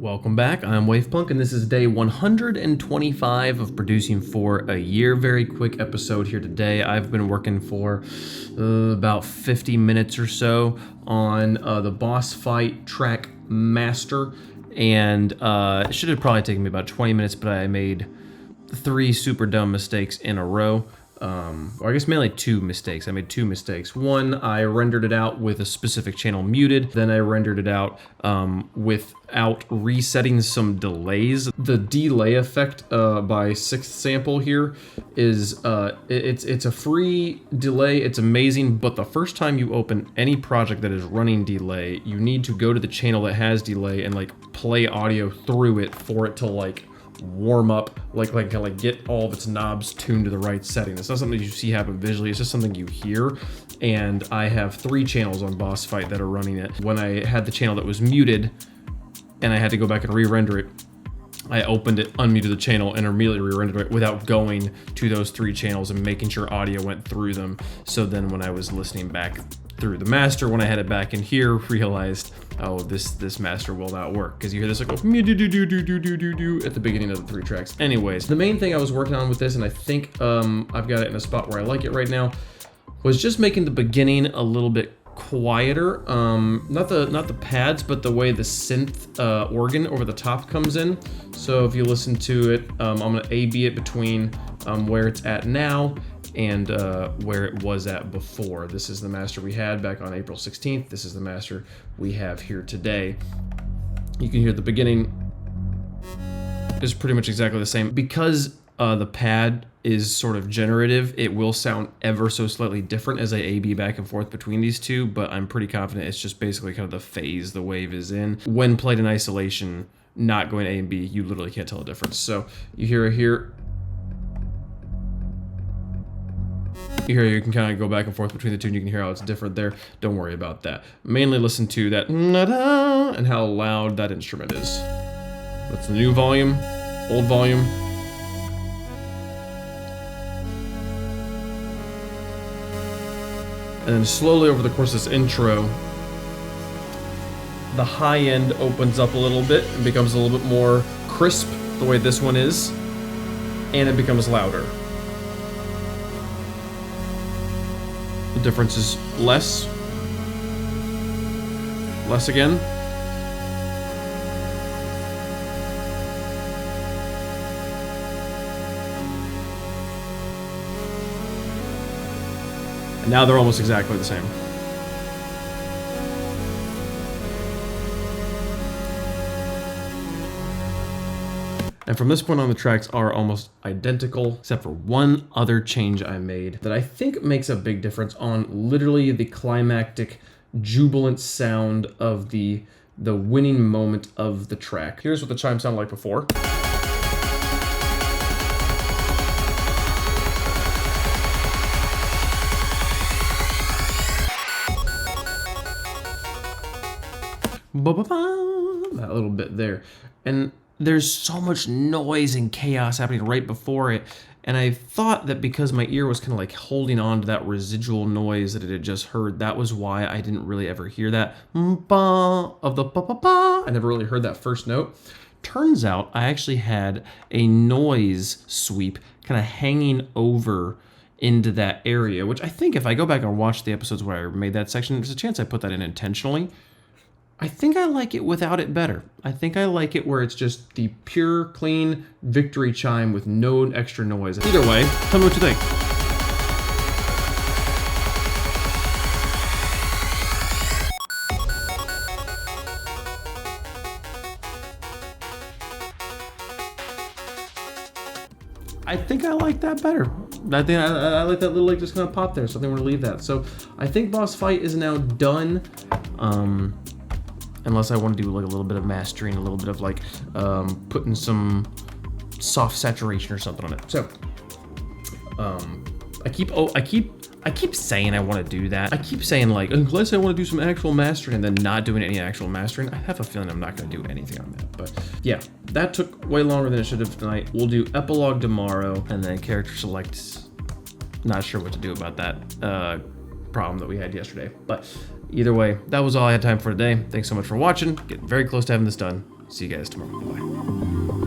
Welcome back, I'm Wavepunk, and this is day 125 of producing for a year. Very quick episode here today. I've been working for about 50 minutes or so on the boss fight track Master, and it should have probably taken me about 20 minutes, but I made 3 super dumb mistakes in a row. Or I guess mainly 2 mistakes. I made 2 mistakes. One, I rendered it out with a specific channel muted. Then I rendered it out without resetting some delays. The delay effect by Sixth Sample here is it's a free delay. It's amazing, but the first time you open any project that is running delay, you need to go to the channel that has delay and like play audio through it for it to like warm up, like get all of its knobs tuned to the right setting. It's not something you see happen visually, it's just something you hear. And I have 3 channels on Boss Fight that are running it. When I had the channel that was muted and I had to go back and re-render it, I opened it, unmuted the channel, and immediately re-rendered it without going to those 3 channels and making sure audio went through them. So then when I was listening back through the master, when I had it back in here, realized, oh, this master will not work, because you hear this like go at the beginning of the 3 tracks. Anyways, the main thing I was working on with this, and I think I've got it in a spot where I like it right now, was just making the beginning a little bit quieter. Not the pads, but the way the synth organ over the top comes in. So if you listen to it, I'm gonna A/B it between where it's at now and where it was at before. This is the master we had back on April 16th. This is the master we have here today. You can hear the beginning is pretty much exactly the same. Because the pad is sort of generative, it will sound ever so slightly different as I A/B back and forth between these 2, but I'm pretty confident it's just basically kind of the phase the wave is in. When played in isolation, not going A and B, you literally can't tell the difference. So you hear it here. You can kind of go back and forth between the 2 and you can hear how it's different there. Don't worry about that. Mainly listen to that and how loud that instrument is. That's the new volume, old volume. And then slowly over the course of this intro, the high end opens up a little bit and becomes a little bit more crisp, the way this one is, and it becomes louder. The difference is less again. And now they're almost exactly the same. And from this point on, the tracks are almost identical, except for one other change I made that I think makes a big difference on literally the climactic, jubilant sound of the winning moment of the track. Here's what the chime sounded like before. That little bit there. And there's so much noise and chaos happening right before it, and I thought that because my ear was kind of like holding on to that residual noise that it had just heard, that was why I didn't really ever hear that of the I never really heard that first note. Turns out I actually had a noise sweep kind of hanging over into that area, which I think if I go back and watch the episodes where I made that section, there's a chance I put that in intentionally. I think I like it without it better. I think I like it where it's just the pure, clean victory chime with no extra noise. Either way, tell me what you think. I think I like that better. I think I like that little like just kind of pop there, so I think we're gonna leave that. So I think Boss Fight is now done. Unless I want to do like a little bit of mastering, a little bit of like putting some soft saturation or something on it. So I keep saying I want to do that. I keep saying like, unless I want to do some actual mastering and then not doing any actual mastering, I have a feeling I'm not going to do anything on that. But yeah, that took way longer than it should have tonight. We'll do epilogue tomorrow and then character select. Not sure what to do about that problem that we had yesterday. But either way, that was all I had time for today. Thanks so much for watching. Getting very close to having this done. See you guys tomorrow. Bye.